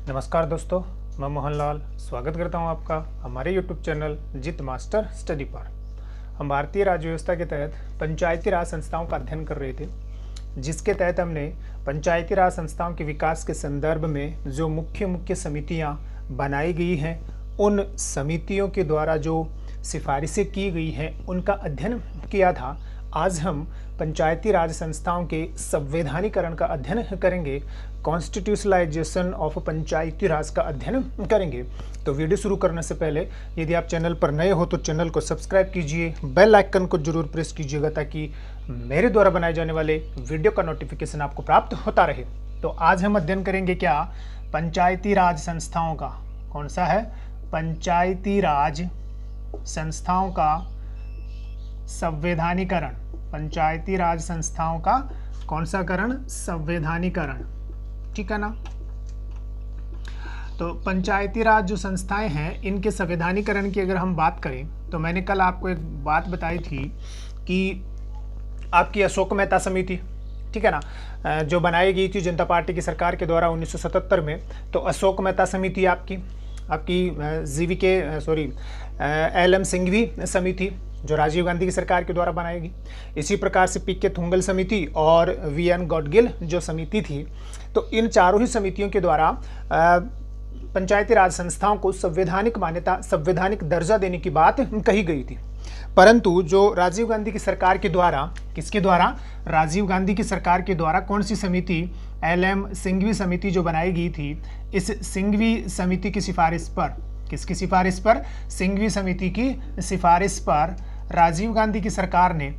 नमस्कार दोस्तों, मैं मोहनलाल स्वागत करता हूं आपका हमारे YouTube चैनल जित मास्टर स्टडी पर। हम भारतीय राज्य व्यवस्था के तहत पंचायती राज संस्थाओं का अध्ययन कर रहे थे, जिसके तहत हमने पंचायती राज संस्थाओं के विकास के संदर्भ में जो मुख्य समितियां बनाई गई हैं, उन समितियों के द्वारा जो सिफारिशें की गई हैं उनका अध्ययन किया था। आज हम पंचायती राज संस्थाओं के संवैधानिकरण का अध्ययन करेंगे, कॉन्स्टिट्यूशनलाइजेशन ऑफ पंचायती राज का अध्ययन करेंगे। तो वीडियो शुरू करने से पहले यदि आप चैनल पर नए हो तो चैनल को सब्सक्राइब कीजिए, बेल आइकन को जरूर प्रेस कीजिएगा ताकि मेरे द्वारा बनाए जाने वाले वीडियो का नोटिफिकेशन आपको प्राप्त होता रहे। तो आज हम अध्ययन करेंगे क्या, पंचायती राज संस्थाओं का। कौन सा है? पंचायती राज संस्थाओं का संवैधानिकरण। पंचायती राज संस्थाओं का कौन सा करण? संवैधानिकरण। ठीक है ना। तो पंचायती राज जो संस्थाएं हैं, इनके संवैधानिकरण की अगर हम बात करें तो मैंने कल आपको एक बात बताई थी कि आपकी अशोक मेहता समिति, ठीक है ना, जो बनाई गई थी जनता पार्टी की सरकार के द्वारा 1977 में। तो अशोक मेहता समिति आपकी एल.एम. सिंघवी समिति जो राजीव गांधी की सरकार के द्वारा बनाई गई। इसी प्रकार से पी.के. थुंगल समिति और वी.एन. गॉडगिल जो समिति थी। तो इन चारों ही समितियों के द्वारा पंचायती राज संस्थाओं को संवैधानिक मान्यता, संवैधानिक दर्जा देने की बात कही गई थी। परंतु जो राजीव गांधी की सरकार के द्वारा, किसके द्वारा? राजीव गांधी की सरकार के द्वारा कौन सी समिति? एल.एम. सिंघवी समिति जो बनाई गई थी। इस सिंघवी समिति की सिफारिश पर, किसकी सिफारिश पर? सिंघवी समिति की सिफारिश पर राजीव गांधी की सरकार ने,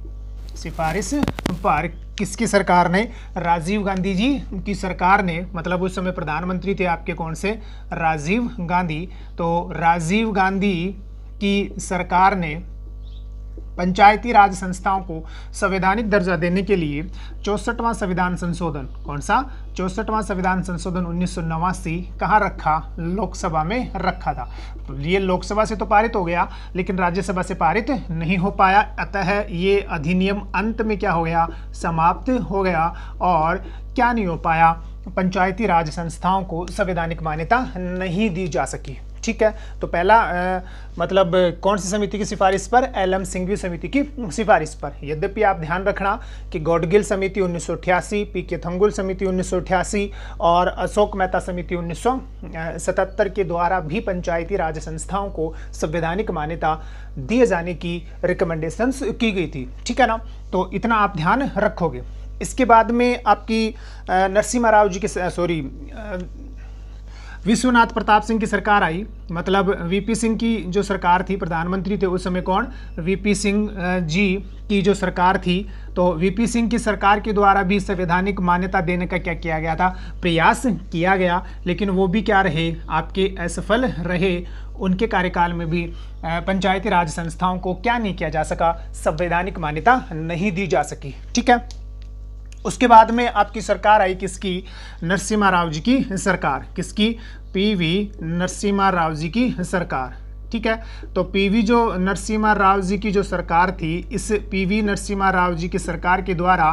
सिफारिश पर किसकी सरकार ने? राजीव गांधी जी की सरकार ने, मतलब उस समय प्रधानमंत्री थे आपके कौन से? राजीव गांधी। तो राजीव गांधी की सरकार ने पंचायती राज संस्थाओं को संवैधानिक दर्जा देने के लिए 64वां संविधान संशोधन, कौन सा? 64वां संविधान संशोधन 1989 कहाँ रखा? लोकसभा में रखा था। ये लोकसभा से तो पारित हो गया, लेकिन राज्यसभा से पारित नहीं हो पाया। अतः ये अधिनियम अंत में क्या हो गया? समाप्त हो गया। और क्या नहीं हो पाया? पंचायती राज संस्थाओं को संवैधानिक मान्यता नहीं दी जा सकी। ठीक है। तो पहला मतलब कौन सी समिति की सिफारिश पर? एल.एम. सिंघवी समिति की सिफारिश पर। यद्यपि आप ध्यान रखना कि गॉडगिल समिति 1988, पी.के. थंगुल समिति 1988 और अशोक मेहता समिति 1977 के द्वारा भी पंचायती राज संस्थाओं को संवैधानिक मान्यता दिए जाने की रिकमेंडेशंस की गई थी। ठीक है ना। तो इतना आप ध्यान रखोगे। इसके बाद में आपकी नरसिम्हा राव जी की विश्वनाथ प्रताप सिंह की सरकार आई। मतलब वीपी सिंह की जो सरकार थी, प्रधानमंत्री थे उस समय कौन? वीपी सिंह जी की जो सरकार थी। तो वीपी सिंह की सरकार के द्वारा भी संवैधानिक मान्यता देने का क्या किया गया था? प्रयास किया गया, लेकिन वो भी क्या रहे? आपके असफल रहे। उनके कार्यकाल में भी पंचायती राज संस्थाओं को क्या नहीं किया जा सका? संवैधानिक मान्यता नहीं दी जा सकी। ठीक है। उसके बाद में आपकी सरकार आई, किसकी? नरसिम्हा राव जी की सरकार। किसकी? पी.वी. नरसिम्हा राव जी की सरकार। ठीक है। तो पी.वी. जो नरसिम्हा राव जी की जो सरकार थी, इस पी.वी. नरसिम्हा राव जी की सरकार के द्वारा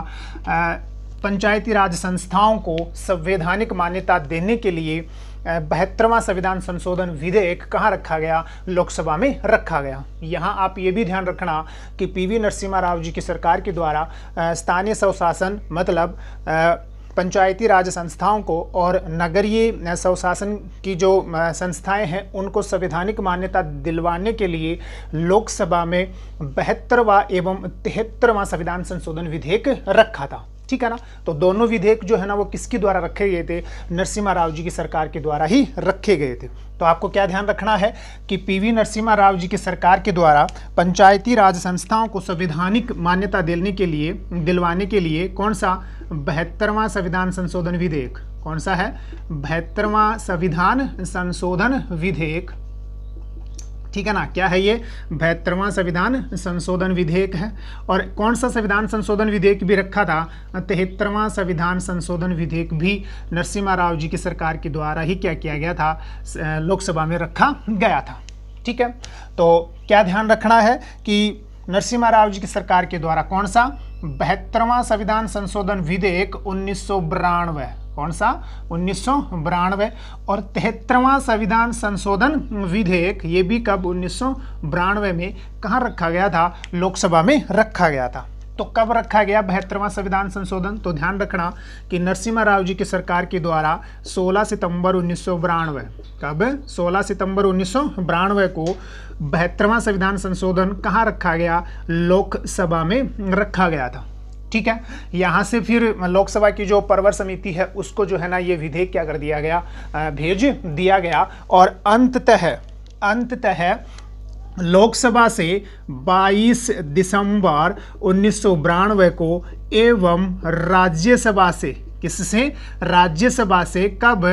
पंचायती राज संस्थाओं को संवैधानिक मान्यता देने के लिए 72वां संविधान संशोधन विधेयक कहाँ रखा गया? लोकसभा में रखा गया। यहाँ आप ये भी ध्यान रखना कि पी.वी. नरसिम्हा राव जी की सरकार के द्वारा स्थानीय स्वशासन, मतलब पंचायती राज संस्थाओं को और नगरीय स्वशासन की जो संस्थाएं हैं उनको संवैधानिक मान्यता दिलवाने के लिए लोकसभा में 72वां एवं 73वां संविधान संशोधन विधेयक रखा था। ठीक है ना। तो दोनों विधेयक जो है ना वो किसके द्वारा रखे गए थे? नरसिम्हा राव जी की सरकार के द्वारा ही रखे गए थे। तो आपको क्या ध्यान रखना है कि पी.वी. नरसिम्हा राव जी की सरकार के द्वारा पंचायती राज संस्थाओं को संवैधानिक मान्यता दिलवाने के लिए कौन सा? 72वां संविधान संशोधन विधेयक। कौन सा है? 72वां संविधान संशोधन विधेयक। ठीक है ना। क्या है ये? 72वां संविधान संशोधन विधेयक है। और कौन सा संविधान संशोधन विधेयक भी रखा था? 73वां संविधान संशोधन विधेयक भी नरसिम्हा राव जी की सरकार के द्वारा ही क्या किया गया था? लोकसभा में रखा गया था। ठीक है। तो क्या ध्यान रखना है कि नरसिम्हा राव जी की सरकार के द्वारा कौन सा? 72वां संविधान संशोधन विधेयक 1992 कौन सा? 1992। और 73वां संविधान संशोधन विधेयक, ये भी कब? 1992 में। कहाँ रखा गया था? लोकसभा में रखा गया था। तो कब रखा गया 72वां संविधान संशोधन? तो ध्यान रखना कि नरसिम्हा राव जी की सरकार के द्वारा 16 सितंबर 1992, कब? 16 सितंबर 1992 को 72वां संविधान संशोधन कहाँ रखा गया? लोकसभा में रखा गया था। ठीक है, यहाँ से फिर लोकसभा की जो परवर समिति है उसको जो है ना ये विधेयक क्या कर दिया गया? भेज दिया गया। और अंततः लोकसभा से 22 दिसंबर 1992 को एवं राज्यसभा से, किससे? राज्यसभा से कब?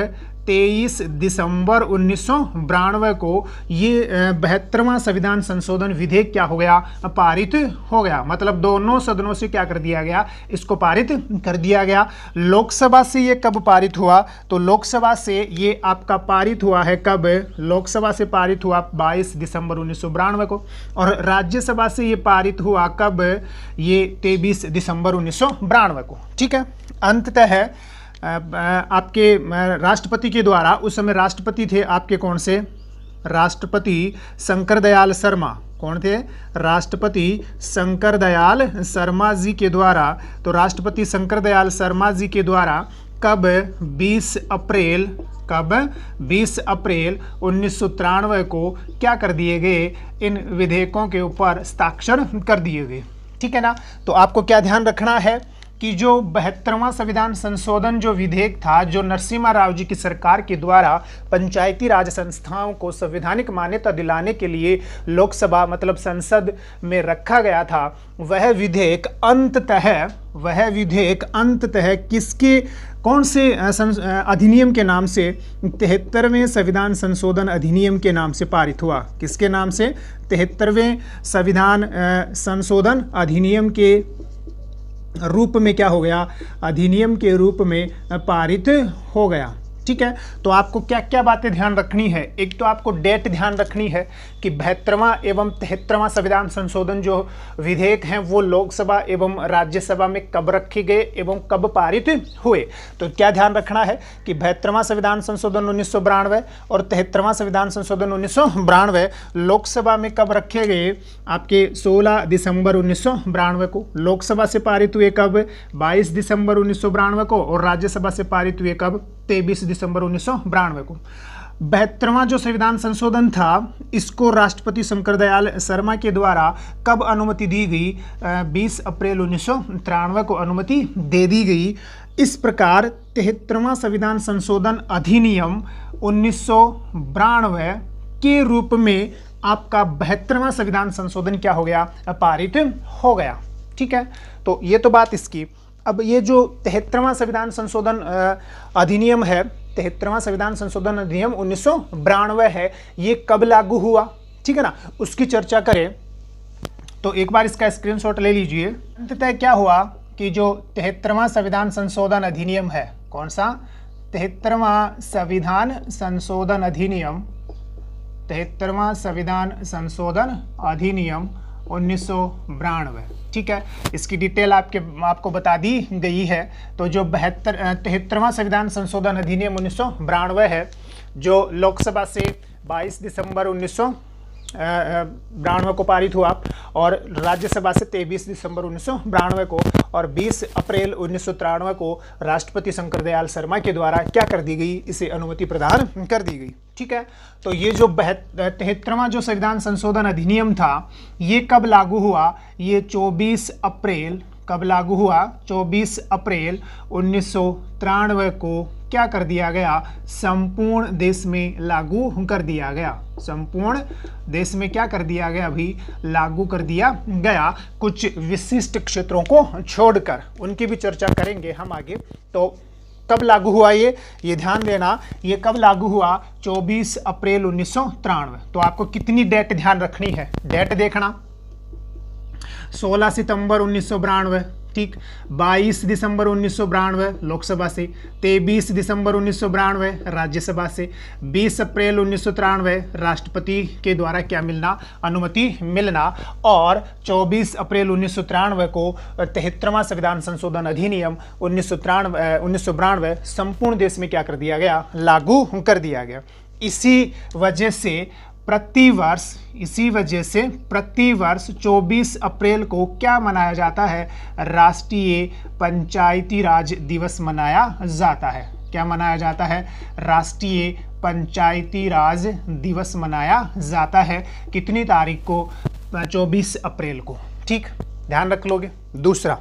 23 दिसंबर 1992 को ये 72वां संविधान संशोधन विधेयक क्या हो गया? पारित हो गया। मतलब दोनों सदनों से क्या कर दिया गया? इसको पारित कर दिया गया। लोकसभा से ये कब पारित हुआ? तो लोकसभा से ये आपका पारित हुआ है कब? लोकसभा से पारित हुआ 22 दिसंबर 1992 को। और राज्यसभा से ये पारित हुआ कब? ये 23 दिसंबर 1992 को। ठीक है, अंततः आपके राष्ट्रपति के द्वारा, उस समय राष्ट्रपति थे आपके कौन से? राष्ट्रपति शंकर दयाल शर्मा। कौन थे? राष्ट्रपति शंकर दयाल शर्मा जी के द्वारा। तो राष्ट्रपति शंकर दयाल शर्मा जी के द्वारा कब? 20 अप्रैल, कब? 20 अप्रैल 1993 को क्या कर दिए गए? इन विधेयकों के ऊपर हस्ताक्षर कर दिए गए। ठीक है ना। तो आपको क्या ध्यान रखना है कि जो 72वां संविधान संशोधन जो विधेयक था, जो नरसिम्हा राव जी की सरकार के द्वारा पंचायती राज संस्थाओं को संवैधानिक मान्यता दिलाने के लिए लोकसभा मतलब संसद में रखा गया था, वह विधेयक अंततः किसके, कौन से अधिनियम के नाम से? 73वें संविधान संशोधन अधिनियम के नाम से पारित हुआ। किसके नाम से? 73वें संविधान संशोधन अधिनियम के रूप में क्या हो गया? अधिनियम के रूप में पारित हो गया। ठीक है, तो आपको क्या क्या बातें ध्यान रखनी है? एक तो आपको डेट ध्यान रखनी है कि 72वां एवं 73वां संविधान संशोधन जो विधेयक हैं वो लोकसभा एवं राज्यसभा में कब रखे गए एवं कब पारित हुए। तो क्या ध्यान रखना है कि 72वां संविधान संशोधन 1992 और 73वां संविधान संशोधन 1992 लोकसभा में कब रखे गए? आपके 16 दिसंबर 1992 को। लोकसभा से पारित हुए कब? 22 दिसंबर 1992 को। और राज्यसभा से पारित हुए कब? 23 दिसंबर 1992 को। 72वां जो संविधान संशोधन था इसको राष्ट्रपति शंकर दयाल शर्मा के द्वारा कब अनुमति दी गई? 20 अप्रैल 1993 को अनुमति दे दी गई। इस प्रकार 73वां संविधान संशोधन अधिनियम 1992 के रूप में आपका 72वां संविधान संशोधन क्या हो गया? पारित हो गया। ठीक है, तो ये तो बात इसकी। अब ये जो 73वां संविधान संशोधन अधिनियम है, 73वां संविधान संशोधन अधिनियम 1992 है, ये कब लागू हुआ? ठीक है ना, उसकी चर्चा करें। तो एक बार इसका स्क्रीनशॉट ले लीजिए। अंततः क्या हुआ कि जो 73वां संविधान संशोधन अधिनियम है, कौन सा? 73वां संविधान संशोधन अधिनियम, 73वां संविधान संशोधन अधिनियम 1992। ठीक है, इसकी डिटेल आपको बता दी गई है। तो जो 73वां संविधान संशोधन अधिनियम 1992 है, जो लोकसभा से 22 दिसंबर 1992 को पारित हुआ और राज्यसभा से 23 दिसंबर 1992 को और 20 अप्रैल 1993 को राष्ट्रपति शंकर दयाल शर्मा के द्वारा क्या कर दी गई? इसे अनुमति प्रदान कर दी गई। ठीक है, तो ये जो 73वां जो संविधान संशोधन अधिनियम था ये कब लागू हुआ? ये 24 अप्रैल, कब लागू हुआ? 24 अप्रैल 1993 को क्या कर दिया गया? संपूर्ण देश में लागू कर दिया गया। संपूर्ण देश में क्या कर दिया गया? अभी लागू कर दिया गया, कुछ विशिष्ट क्षेत्रों को छोड़कर। उनकी भी चर्चा करेंगे हम आगे। तो कब लागू हुआ ये ध्यान देना, ये कब लागू हुआ? 24 अप्रैल 1993। तो आपको कितनी डेट ध्यान रखनी है? डेट देखना, 16 सितंबर 1992। ठीक। 22 दिसंबर 1992 लोकसभा से, 23 दिसंबर 1992 राज्यसभा से, 20 अप्रैल 1993 राष्ट्रपति के द्वारा क्या मिलना, अनुमति मिलना, और 24 अप्रैल 1993 को 73वां संविधान संशोधन अधिनियम 1992 संपूर्ण देश में क्या कर दिया गया, लागू कर दिया गया। इसी वजह से प्रति वर्ष 24 अप्रैल को क्या मनाया जाता है, राष्ट्रीय पंचायती राज दिवस मनाया जाता है। क्या मनाया जाता है, राष्ट्रीय पंचायती राज दिवस मनाया जाता है। कितनी तारीख को, 24 अप्रैल को, ठीक, ध्यान रख लोगे। दूसरा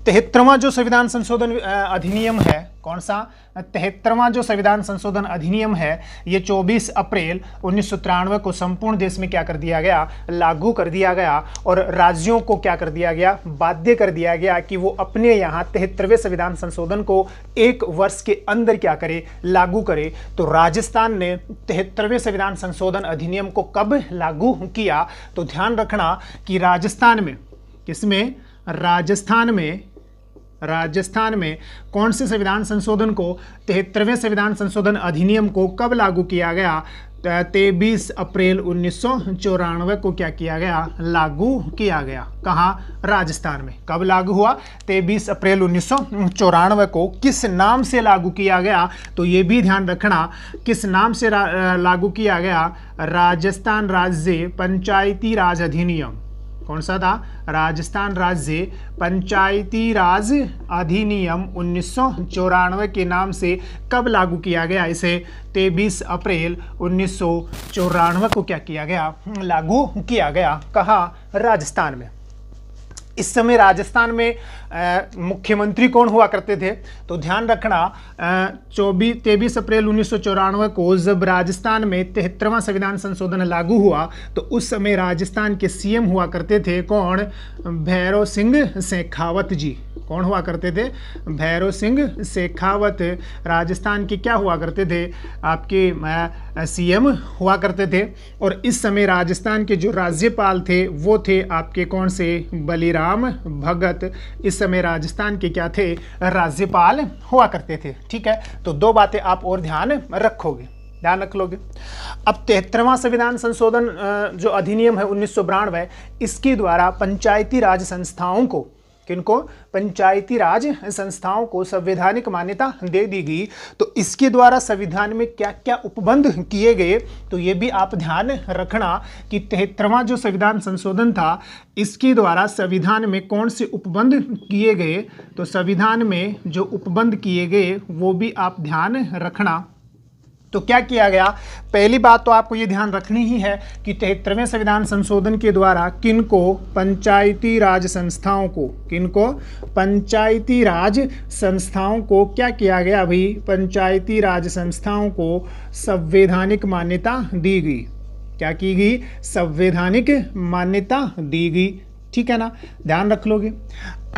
73वां जो संविधान संशोधन अधिनियम है, कौन सा, 73वां जो संविधान संशोधन अधिनियम है, ये 24 अप्रैल 1993 को संपूर्ण देश में क्या कर दिया गया, लागू कर दिया गया, और राज्यों को क्या कर दिया गया, बाध्य कर दिया गया कि वो अपने यहाँ 73वें संविधान संशोधन को 1 वर्ष के अंदर क्या करे, लागू करे। तो राजस्थान ने 73वें संविधान संशोधन अधिनियम को कब लागू किया, तो ध्यान रखना कि राजस्थान में, किसमें, राजस्थान में कौन से संविधान संशोधन को, 73वें संविधान संशोधन अधिनियम को कब लागू किया गया, 23 अप्रैल 1994 को क्या किया गया, लागू किया गया। कहाँ, राजस्थान में। कब लागू हुआ, 23 अप्रैल 1994 को। किस नाम से लागू किया गया, तो ये भी ध्यान रखना, किस नाम से लागू किया गया, राजस्थान राज्य पंचायती राज अधिनियम। कौन सा था, राजस्थान राज्य पंचायती राज अधिनियम 1994 के नाम से कब लागू किया गया, इसे 23 अप्रैल 1994 को क्या किया गया, लागू किया गया। कहाँ, राजस्थान में। इस समय राजस्थान में मुख्यमंत्री कौन हुआ करते थे, तो ध्यान रखना 23 अप्रैल 1994 को जब राजस्थान में 73वां संविधान संशोधन लागू हुआ, तो उस समय राजस्थान के सीएम हुआ करते थे कौन, भैरव सिंह शेखावत जी। कौन हुआ करते थे, भैरव सिंह शेखावत राजस्थान के क्या हुआ करते थे, आपके सीएम हुआ करते थे। और इस समय राजस्थान के जो राज्यपाल थे वो थे आपके कौन से, बलिराम भगत। इस समय राजस्थान के क्या थे, राज्यपाल हुआ करते थे। ठीक है, तो 2 बातें आप और ध्यान रखोगे, ध्यान रख लोगे। अब 73वां संविधान संशोधन जो अधिनियम है 1992, इसके द्वारा पंचायती राज संस्थाओं को, किनको, पंचायती राज संस्थाओं को संवैधानिक मान्यता दे दी गई। तो इसके द्वारा संविधान में क्या क्या उपबंध किए गए, तो ये भी आप ध्यान रखना कि 73वां जो संविधान संशोधन था, इसके द्वारा संविधान में कौन से उपबंध किए गए, तो संविधान में जो उपबंध किए गए वो भी आप ध्यान रखना। तो क्या किया गया, पहली बात तो आपको ये ध्यान रखनी ही है कि 73वें संविधान संशोधन के द्वारा किनको, पंचायती राज संस्थाओं को, किनको, पंचायती राज संस्थाओं को क्या किया गया भाई, पंचायती राज संस्थाओं को संवैधानिक मान्यता दी गई। क्या की गई, संवैधानिक मान्यता दी गई। ठीक है ना, ध्यान रख लोगे।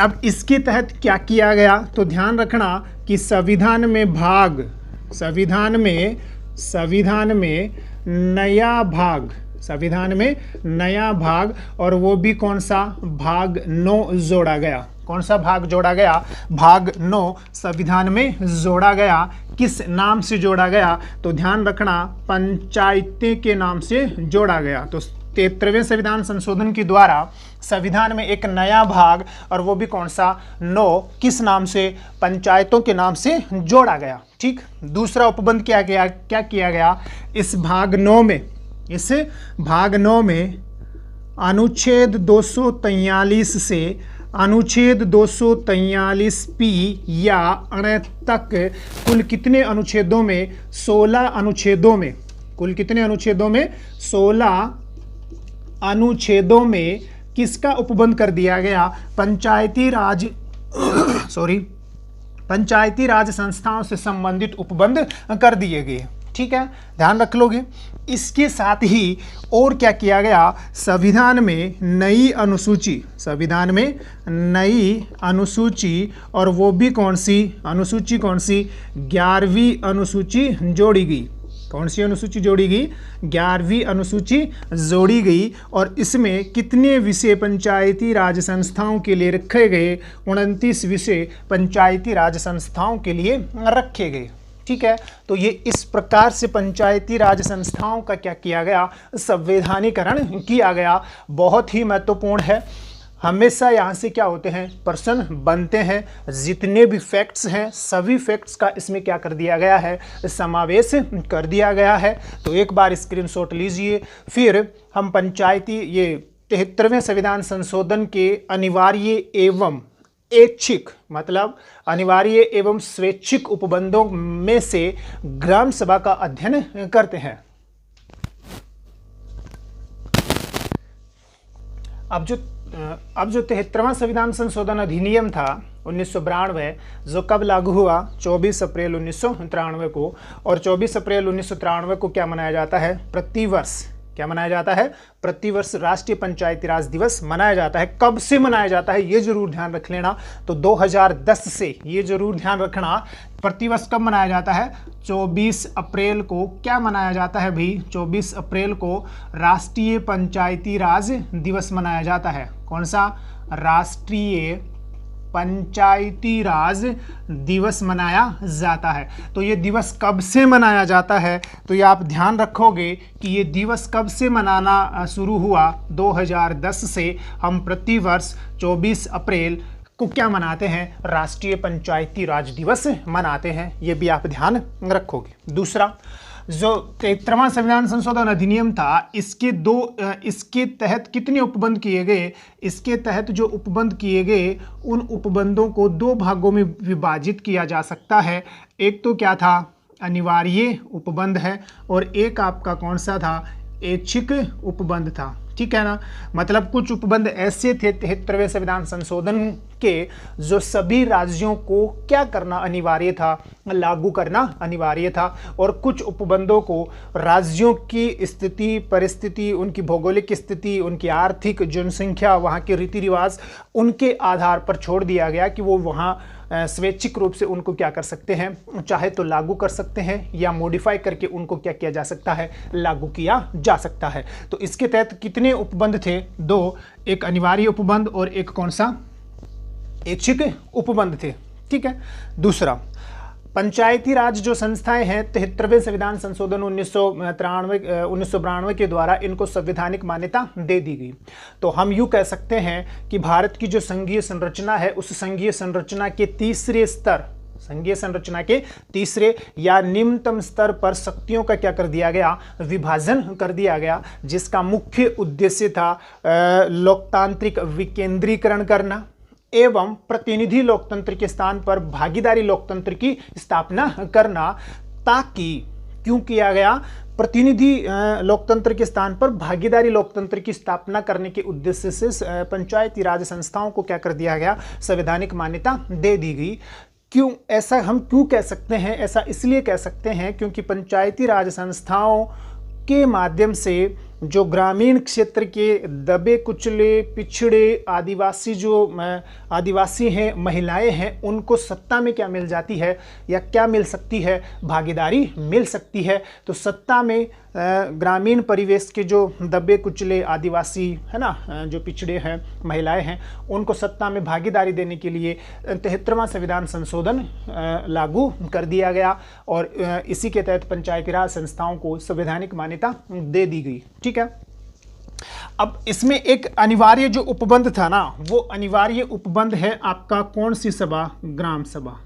अब इसके तहत क्या किया गया, तो ध्यान रखना कि संविधान में नया भाग, और वो भी कौन सा, भाग 9 जोड़ा गया। कौन सा भाग जोड़ा गया, भाग 9 संविधान में जोड़ा गया। किस नाम से जोड़ा गया, तो ध्यान रखना, पंचायतें के नाम से जोड़ा गया। तो 73वें संविधान संशोधन के द्वारा संविधान में एक नया भाग, और वो भी कौन सा, 9, किस नाम से, पंचायतों के नाम से जोड़ा गया। ठीक, दूसरा उपबंध क्या किया गया, इस भाग 9 में अनुच्छेद 243 से अनुच्छेद 243 या 8 तक कुल कितने अनुच्छेदों में, 16 अनुच्छेदों में, कुल कितने अनुच्छेदों में, 16 अनुच्छेदों में किसका उपबंध कर दिया गया, पंचायती राज संस्थाओं से संबंधित उपबंध कर दिए गए। ठीक है, ध्यान रख लोगे। इसके साथ ही और क्या किया गया, संविधान में नई अनुसूची, और वो भी कौन सी अनुसूची, 11वीं अनुसूची जोड़ी गई। कौन सी अनुसूची जोड़ी गई? 11वीं अनुसूची जोड़ी गई और इसमें कितने विषय पंचायती राज संस्थाओं के लिए रखे गए? 29 विषय पंचायती राज संस्थाओं के लिए रखे गए। ठीक है, तो ये इस प्रकार से पंचायती राज संस्थाओं का क्या किया गया? संवैधानिकरण किया गया। बहुत ही महत्वपूर्ण है। हमेशा यहाँ से क्या होते हैं? प्रश्न बनते हैं। जितने भी फैक्ट्स हैं सभी फैक्ट्स का इसमें क्या कर दिया गया है? समावेश कर दिया गया है। तो एक बार स्क्रीनशॉट लीजिए। फिर हम पंचायती ये 73वें संविधान संशोधन के अनिवार्य एवं ऐच्छिक मतलब अनिवार्य एवं स्वैच्छिक उपबंधों में से ग्राम सभा का अध्ययन करते हैं। अब जो 73वां संविधान संशोधन अधिनियम था 1992 जो कब लागू हुआ? 24 अप्रैल 1993 को। और 24 अप्रैल 1993 को क्या मनाया जाता है? प्रतिवर्ष क्या मनाया जाता है? प्रतिवर्ष राष्ट्रीय पंचायती राज दिवस मनाया जाता है। कब से मनाया जाता है ये जरूर ध्यान रख लेना। तो 2010 से ये जरूर ध्यान रखना। प्रतिवर्ष कब मनाया जाता है? 24 अप्रैल को क्या मनाया जाता है भाई? 24 अप्रैल को राष्ट्रीय पंचायती राज दिवस मनाया जाता है। कौन सा? राष्ट्रीय पंचायती राज दिवस मनाया जाता है। तो ये दिवस कब से मनाया जाता है? तो ये आप ध्यान रखोगे कि ये दिवस कब से मनाना शुरू हुआ? 2010 से हम प्रतिवर्ष 24 अप्रैल को क्या मनाते हैं? राष्ट्रीय पंचायती राज दिवस मनाते हैं। ये भी आप ध्यान रखोगे। दूसरा, जो 73वां संविधान संशोधन अधिनियम था इसके तहत कितने उपबंध किए गए? इसके तहत जो उपबंध किए गए उन उपबंधों को 2 भागों में विभाजित किया जा सकता है। एक तो क्या था? अनिवार्य उपबंध है और एक आपका कौन सा था? ऐच्छिक उपबंध था। ठीक है ना? मतलब कुछ उपबंध ऐसे थे 73वें संविधान संशोधन के जो सभी राज्यों को क्या करना अनिवार्य था? लागू करना अनिवार्य था। और कुछ उपबंधों को राज्यों की स्थिति परिस्थिति, उनकी भौगोलिक स्थिति, उनकी आर्थिक जनसंख्या, वहाँ के रीति रिवाज, उनके आधार पर छोड़ दिया गया कि वो वहाँ स्वैच्छिक रूप से उनको क्या कर सकते हैं? चाहे तो लागू कर सकते हैं या मॉडिफाई करके उनको क्या किया जा सकता है? लागू किया जा सकता है। तो इसके तहत कितने उपबंध थे? 2। एक अनिवार्य उपबंध और एक कौन सा? ऐच्छिक उपबंध थे। ठीक है। दूसरा, पंचायती राज जो संस्थाएं हैं 73वें संविधान संशोधन 1992 के द्वारा इनको संवैधानिक मान्यता दे दी गई। तो हम यूँ कह सकते हैं कि भारत की जो संघीय संरचना है उस संघीय संरचना के तीसरे स्तर, संघीय संरचना के तीसरे या निम्नतम स्तर पर शक्तियों का क्या कर दिया गया? विभाजन कर दिया गया, जिसका मुख्य उद्देश्य था लोकतांत्रिक विकेंद्रीकरण करना एवं प्रतिनिधि लोकतंत्र के स्थान पर भागीदारी लोकतंत्र की स्थापना करना। ताकि क्यों किया गया? प्रतिनिधि लोकतंत्र के स्थान पर भागीदारी लोकतंत्र की स्थापना करने के उद्देश्य से पंचायती राज संस्थाओं को क्या कर दिया गया? संवैधानिक मान्यता दे दी गई। क्यों ऐसा हम क्यों कह सकते हैं? ऐसा इसलिए कह सकते हैं क्योंकि पंचायती राज संस्थाओं के माध्यम से जो ग्रामीण क्षेत्र के दबे कुचले पिछड़े आदिवासी हैं, महिलाएं हैं, उनको सत्ता में क्या मिल जाती है या क्या मिल सकती है? भागीदारी मिल सकती है। तो सत्ता में ग्रामीण परिवेश के जो दबे कुचले आदिवासी है ना, जो पिछड़े हैं, महिलाएं हैं, उनको सत्ता में भागीदारी देने के लिए 73वां संविधान संशोधन लागू कर दिया गया और इसी के तहत पंचायती राज संस्थाओं को संवैधानिक मान्यता दे दी गई। ठीक है। अब इसमें एक अनिवार्य जो उपबंध था ना, वो अनिवार्य उपबंध है आपका कौन सी सभा? ग्राम सभा।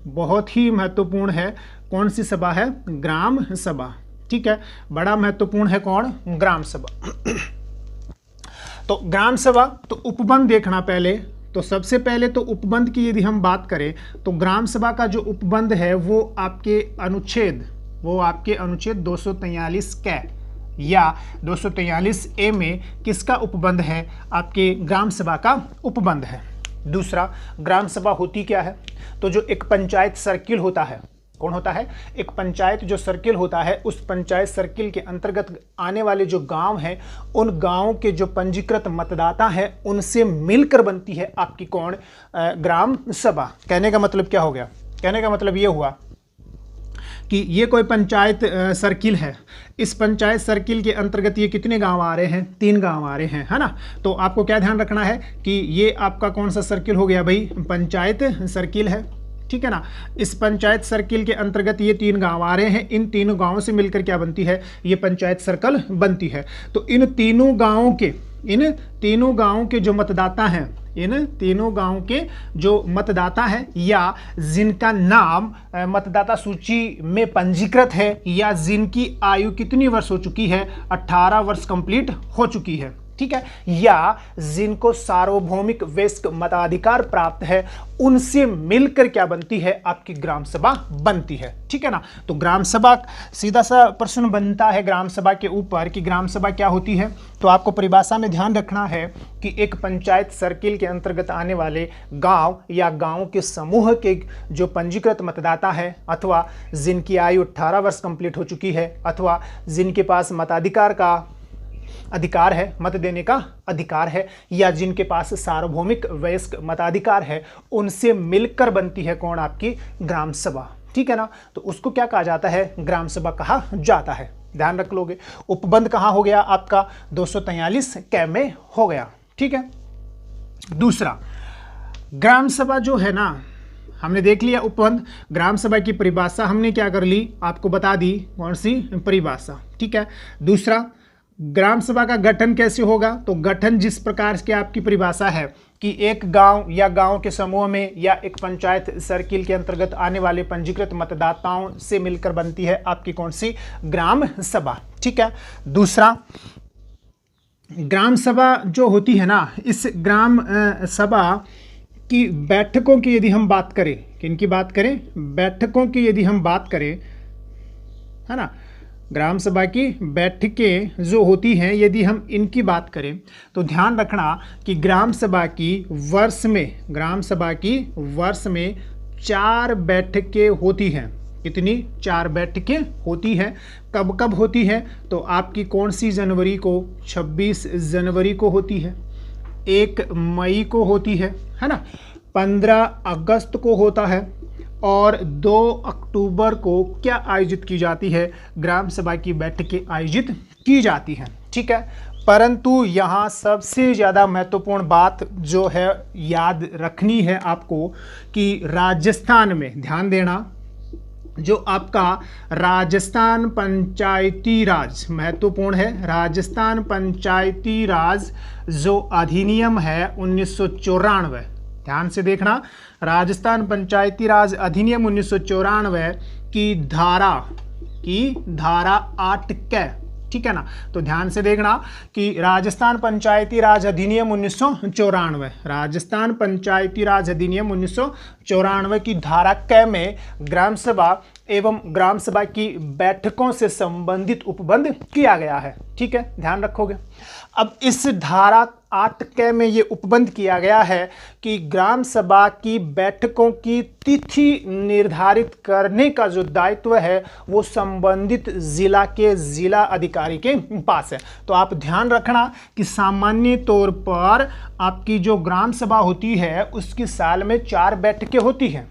बहुत ही महत्वपूर्ण है। कौन सी सभा है? ग्राम सभा। ठीक है, बड़ा महत्वपूर्ण है। कौन? ग्राम सभा। तो ग्राम सभा, तो उपबंध देखना पहले। तो सबसे पहले तो उपबंध की यदि हम बात करें तो ग्राम सभा का जो उपबंध है वो आपके अनुच्छेद 243 क या 243 ए में किसका उपबंध है? आपके ग्राम सभा का उपबंध है। दूसरा, ग्राम सभा होती क्या है? तो जो एक पंचायत सर्किल होता है, कौन होता है? एक पंचायत जो सर्किल होता है, उस पंचायत सर्किल के अंतर्गत आने वाले जो गांव हैं, उन गांवों के जो पंजीकृत मतदाता हैं उनसे मिलकर बनती है आपकी कौन? ग्राम सभा। कहने का मतलब क्या हो गया? कहने का मतलब ये हुआ कि ये कोई पंचायत सर्किल है, इस पंचायत सर्किल के अंतर्गत ये कितने गांव आ रहे हैं, 3 गांव आ रहे हैं, है ना। तो आपको क्या ध्यान रखना है कि ये आपका कौन सा सर्किल हो गया भाई, पंचायत सर्किल है, ठीक है ना। इस पंचायत सर्किल के अंतर्गत ये 3 गांव आ रहे हैं, इन तीनों गांवों से मिलकर क्या बनती है, ये पंचायत सर्कल बनती है। तो इन तीनों गांवों के जो मतदाता हैं, इन तीनों गांव के जो मतदाता हैं या जिनका नाम मतदाता सूची में पंजीकृत है या जिनकी आयु कितनी वर्ष हो चुकी है, 18 वर्ष कंप्लीट हो चुकी है, ठीक है, या जिनको सार्वभौमिक वयस्क मताधिकार प्राप्त है, उनसे मिलकर क्या बनती है, आपकी ग्राम सभा बनती है, ठीक है ना। तो ग्राम सभा, सीधा सा प्रश्न बनता है ग्राम सभा के ऊपर कि ग्राम सभा क्या होती है। तो आपको परिभाषा में ध्यान रखना है कि एक पंचायत सर्किल के अंतर्गत आने वाले गांव या गांव के समूह के जो पंजीकृत मतदाता है अथवा जिनकी आयु 18 वर्ष कंप्लीट हो चुकी है अथवा जिनके पास मताधिकार का अधिकार है, मत देने का अधिकार है, या जिनके पास सार्वभौमिक वयस्क मताधिकार है, उनसे मिलकर बनती है कौन, आपकी ग्राम सभा, ठीक है ना। तो उसको क्या कहा जाता है, ग्राम सभा कहा जाता है, ध्यान रख लोगे। उपबंध कहाँ हो गया आपका, 243 कै में हो गया, ठीक है। दूसरा, ग्राम सभा जो है ना, हमने देख लिया उपबंध, ग्राम सभा की परिभाषा हमने क्या कर ली, आपको बता दी कौन सी परिभाषा, ठीक है। दूसरा, ग्राम सभा का गठन कैसे होगा, तो गठन जिस प्रकार की आपकी परिभाषा है कि एक गांव या गांव के समूह में या एक पंचायत सर्किल के अंतर्गत आने वाले पंजीकृत मतदाताओं से मिलकर बनती है आपकी कौन सी, ग्राम सभा, ठीक है। दूसरा, ग्राम सभा जो होती है ना, इस ग्राम सभा की बैठकों की यदि हम बात करें, किनकी बात करें, बैठकों की यदि हम बात करें, है ना, ग्राम सभा की बैठकें जो होती हैं यदि हम इनकी बात करें तो ध्यान रखना कि ग्राम सभा की वर्ष में 4 बैठकें होती हैं। कितनी, 4 बैठकें होती हैं। कब कब होती है, तो आपकी कौन सी जनवरी को, 26 जनवरी को होती है, 1 मई को होती है ना, 15 अगस्त को होता है और 2 अक्टूबर को क्या आयोजित की जाती है, ग्राम सभा की बैठकें आयोजित की जाती हैं, ठीक है। परंतु यहाँ सबसे ज़्यादा महत्वपूर्ण बात जो है याद रखनी है आपको कि राजस्थान में, ध्यान देना, जो आपका राजस्थान पंचायती राज महत्वपूर्ण है, राजस्थान पंचायती राज जो अधिनियम है 1994, ध्यान से देखना, राजस्थान पंचायती राज अधिनियम 1994 की धारा 8 कै, ठीक है ना। तो ध्यान से देखना कि राजस्थान पंचायती राज अधिनियम 1994, राजस्थान पंचायती राज अधिनियम 1994 की धारा कै में ग्राम सभा एवं ग्राम सभा की बैठकों से संबंधित उपबंध किया गया है, ठीक है, ध्यान रखोगे। अब इस धारा 8 कै में ये उपबंध किया गया है कि ग्राम सभा की बैठकों की तिथि निर्धारित करने का जो दायित्व है वो संबंधित जिला के जिला अधिकारी के पास है। तो आप ध्यान रखना कि सामान्य तौर पर आपकी जो ग्राम सभा होती है उसकी साल में 4 बैठकें होती हैं।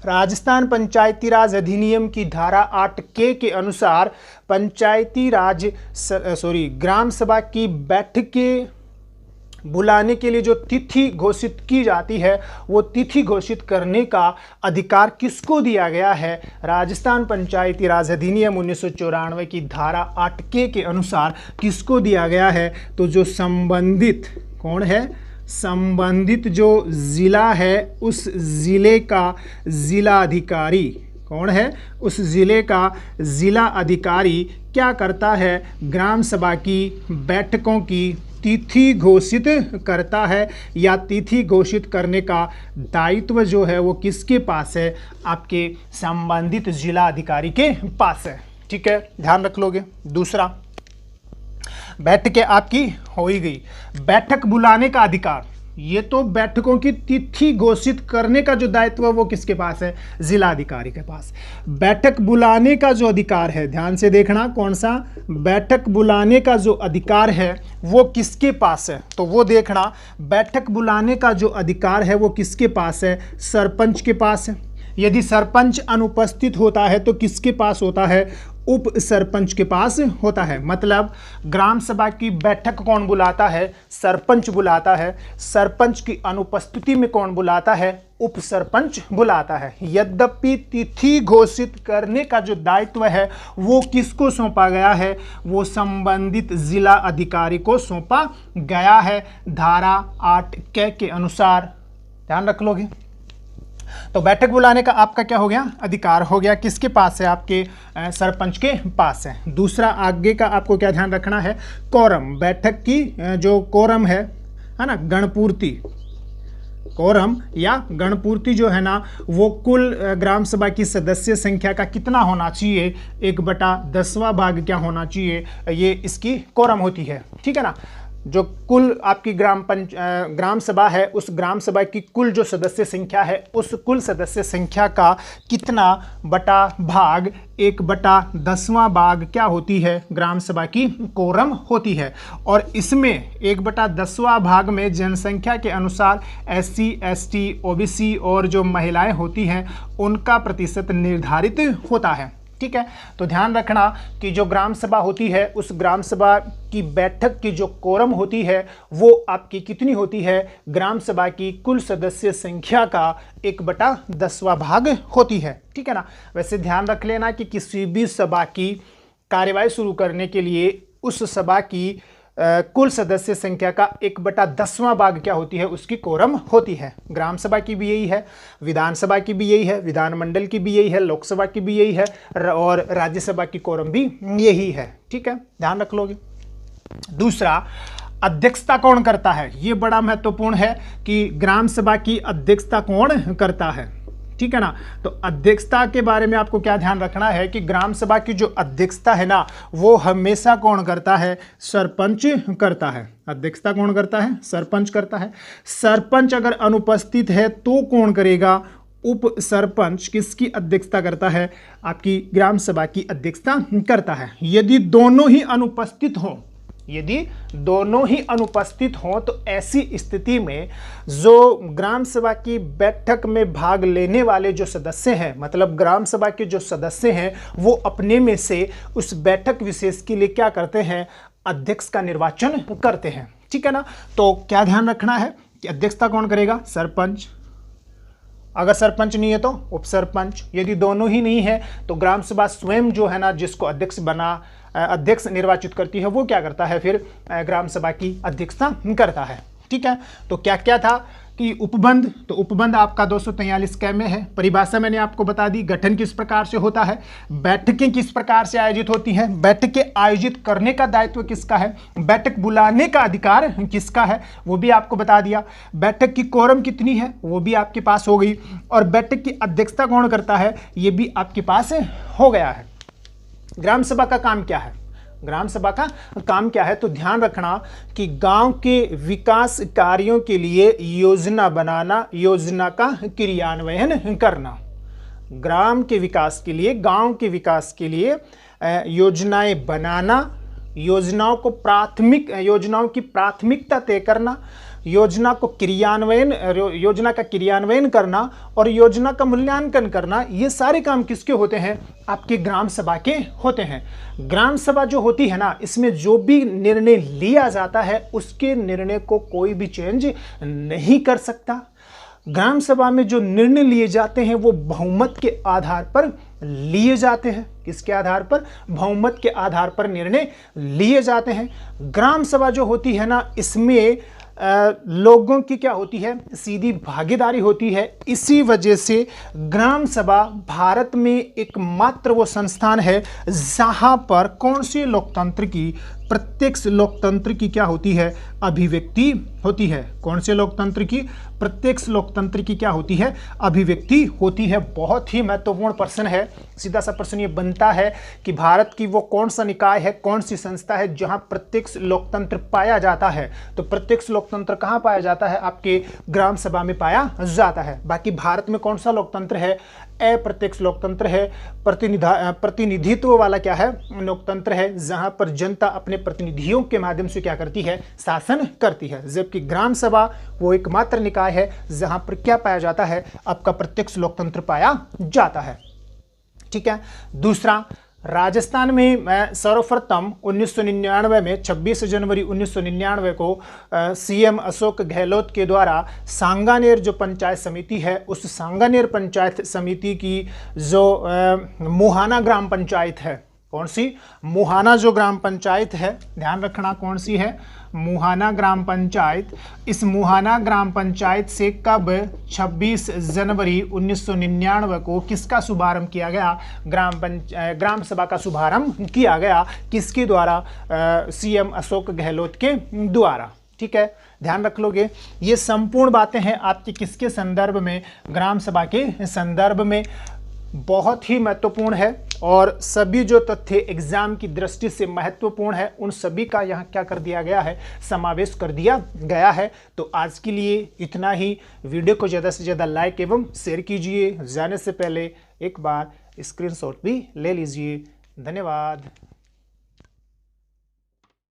राजस्थान पंचायती राज अधिनियम की धारा 8 के अनुसार ग्राम सभा की बैठकें बुलाने के लिए जो तिथि घोषित की जाती है वो तिथि घोषित करने का अधिकार किसको दिया गया है, राजस्थान पंचायती राज अधिनियम 1994 की धारा 8 के अनुसार किसको दिया गया है, तो जो संबंधित कौन है, संबंधित जो जिला है उस जिले का जिला अधिकारी कौन है, उस जिले का जिला अधिकारी क्या करता है, ग्राम सभा की बैठकों की तिथि घोषित करता है या तिथि घोषित करने का दायित्व जो है वो किसके पास है, आपके संबंधित जिला अधिकारी के पास है, ठीक है, ध्यान रख लोगे। दूसरा, बैठकें आपकी हो ही गई, बैठक बुलाने का अधिकार, ये तो बैठकों की तिथि घोषित करने का जो दायित्व है वो किसके पास है, जिला अधिकारी के पास। बैठक बुलाने का जो अधिकार है, ध्यान से देखना, कौन सा, बैठक बुलाने का जो अधिकार है वो किसके पास है, तो वो देखना, बैठक बुलाने का जो अधिकार है वो किसके पास है, सरपंच के पास है यदि सरपंच अनुपस्थित होता है तो किसके पास होता है? उप सरपंच के पास होता है। मतलब ग्राम सभा की बैठक कौन बुलाता है? सरपंच बुलाता है। सरपंच की अनुपस्थिति में कौन बुलाता है? उप सरपंच बुलाता है। यद्यपि तिथि घोषित करने का जो दायित्व है वो किसको सौंपा गया है? वो संबंधित जिला अधिकारी को सौंपा गया है, धारा 8 के अनुसार। ध्यान रख लोगे। तो बैठक बुलाने का आपका क्या हो गया? अधिकार हो गया। किसके पास है? आपके सरपंच के पास है। दूसरा आगे का आपको क्या ध्यान रखना है? कोरम। बैठक की जो कोरम है ना, गणपूर्ति, कोरम या गणपूर्ति जो है ना, वो कुल ग्राम सभा की सदस्य संख्या का कितना होना चाहिए? 1/10वां भाग क्या होना चाहिए? ये इसकी कोरम होती है। ठीक है ना। जो कुल आपकी ग्राम सभा है, उस ग्राम सभा की कुल जो सदस्य संख्या है, उस कुल सदस्य संख्या का कितना बटा भाग? 1/10वां भाग क्या होती है? ग्राम सभा की कोरम होती है। और इसमें 1/10वां भाग में जनसंख्या के अनुसार SC, ST, OBC और जो महिलाएं होती हैं उनका प्रतिशत निर्धारित होता है। ठीक है। तो ध्यान रखना कि जो ग्राम सभा होती है, उस ग्राम सभा की बैठक की जो कोरम होती है वो आपकी कितनी होती है? ग्राम सभा की कुल सदस्य संख्या का 1/10वां भाग होती है। ठीक है ना। वैसे ध्यान रख लेना कि किसी भी सभा की कार्यवाही शुरू करने के लिए उस सभा की कुल सदस्य संख्या का 1/10वां भाग क्या होती है? उसकी कोरम होती है। ग्राम सभा की भी यही है, विधानसभा की भी यही है, विधानमंडल की भी यही है, लोकसभा की भी यही है और राज्यसभा की कोरम भी यही है। ठीक है, ध्यान रख लोगे। दूसरा, अध्यक्षता कौन करता है? ये बड़ा महत्वपूर्ण है कि ग्राम सभा की अध्यक्षता कौन करता है। ठीक है ना। तो अध्यक्षता के बारे में आपको क्या ध्यान रखना है कि ग्राम सभा की जो अध्यक्षता है ना, वो हमेशा कौन करता है? सरपंच करता है। अध्यक्षता कौन करता है? सरपंच करता है। सरपंच अगर अनुपस्थित है तो कौन करेगा? उप सरपंच किसकी अध्यक्षता करता है? आपकी ग्राम सभा की अध्यक्षता करता है। यदि दोनों ही अनुपस्थित हो, यदि दोनों ही अनुपस्थित हों तो ऐसी स्थिति में जो ग्राम सभा की बैठक में भाग लेने वाले जो सदस्य हैं, मतलब ग्राम सभा के जो सदस्य हैं, वो अपने में से उस बैठक विशेष के लिए क्या करते हैं? अध्यक्ष का निर्वाचन करते हैं। ठीक है ना। तो क्या ध्यान रखना है कि अध्यक्षता कौन करेगा? सरपंच। अगर सरपंच नहीं है तो उप सरपंच। यदि दोनों ही नहीं है तो ग्राम सभा स्वयं जो है ना, जिसको अध्यक्ष निर्वाचित करती है, वो क्या करता है? फिर ग्राम सभा की अध्यक्षता करता है। ठीक है। तो क्या क्या था कि उपबंध, तो उपबंध आपका 243 क में है। परिभाषा मैंने आपको बता दी। गठन किस प्रकार से होता है, बैठकें किस प्रकार से आयोजित होती हैं, बैठकें आयोजित करने का दायित्व किसका है, बैठक बुलाने का अधिकार किसका है, वो भी आपको बता दिया। बैठक की कोरम कितनी है, वो भी आपके पास हो गई। और बैठक की अध्यक्षता कौन करता है, ये भी आपके पास हो गया है। ग्राम सभा का काम क्या है? ग्राम सभा का काम क्या है? तो ध्यान रखना कि गांव के विकास कार्यों के लिए योजना बनाना, योजना का क्रियान्वयन करना। ग्राम के विकास के लिए, गांव के विकास के लिए योजनाएं बनाना, योजनाओं की प्राथमिकता तय करना, योजना का क्रियान्वयन करना और योजना का मूल्यांकन करना। ये सारे काम किसके होते हैं? आपके ग्राम सभा के होते हैं। ग्राम सभा जो होती है ना, इसमें जो भी निर्णय लिया जाता है उसके निर्णय को कोई भी चेंज नहीं कर सकता। ग्राम सभा में जो निर्णय लिए जाते हैं वो बहुमत के आधार पर लिए जाते हैं। किसके आधार पर? बहुमत के आधार पर निर्णय लिए जाते हैं। ग्राम सभा जो होती है ना, इसमें लोगों की क्या होती है? सीधी भागीदारी होती है। इसी वजह से ग्राम सभा भारत में एकमात्र वो संस्थान है जहां पर कौन से लोकतंत्र की, प्रत्यक्ष लोकतंत्र की क्या होती है? अभिव्यक्ति होती है। कौन से लोकतंत्र की? प्रत्यक्ष लोकतंत्र की क्या होती है? अभिव्यक्ति होती है। बहुत ही महत्वपूर्ण प्रश्न है। सीधा सा प्रश्न ये बनता है कि भारत की वो कौन सा निकाय है, कौन सी संस्था है जहां प्रत्यक्ष लोकतंत्र पाया जाता है? तो प्रत्यक्ष लोकतंत्र कहां पाया जाता है? आपके ग्राम सभा में पाया जाता है। बाकी भारत में कौन सा लोकतंत्र है? अप्रत्यक्ष लोकतंत्र है। प्रतिनिधित्व वाला क्या है? लोकतंत्र है, जहां पर जनता अपने प्रतिनिधियों के माध्यम से क्या करती है? शासन करती है। जबकि ग्राम सभा वो एकमात्र निकाय है जहां पर क्या पाया जाता है? आपका प्रत्यक्ष लोकतंत्र पाया जाता है। ठीक है। दूसरा, राजस्थान में सर्वप्रथम 1999 में 26 जनवरी 1999 को सीएम अशोक गहलोत के द्वारा सांगानेर जो पंचायत समिति है, उस सांगानेर पंचायत समिति की जो मुहाना ग्राम पंचायत है, कौन सी? मुहाना जो ग्राम पंचायत है, ध्यान रखना कौन सी है? मुहाना ग्राम पंचायत। इस मुहाना ग्राम पंचायत से कब? 26 जनवरी 1999 को किसका शुभारंभ किया गया? ग्राम सभा का शुभारंभ किया गया। किसके द्वारा? सीएम अशोक गहलोत के द्वारा। ठीक है, ध्यान रख लोगे। ये संपूर्ण बातें हैं आपके किसके संदर्भ में? ग्राम सभा के संदर्भ में। बहुत ही महत्वपूर्ण है और सभी जो तथ्य एग्जाम की दृष्टि से महत्वपूर्ण है उन सभी का यहाँ क्या कर दिया गया है? समावेश कर दिया गया है। तो आज के लिए इतना ही। वीडियो को ज़्यादा से ज़्यादा लाइक एवं शेयर कीजिए। जाने से पहले एक बार स्क्रीनशॉट भी ले लीजिए। धन्यवाद।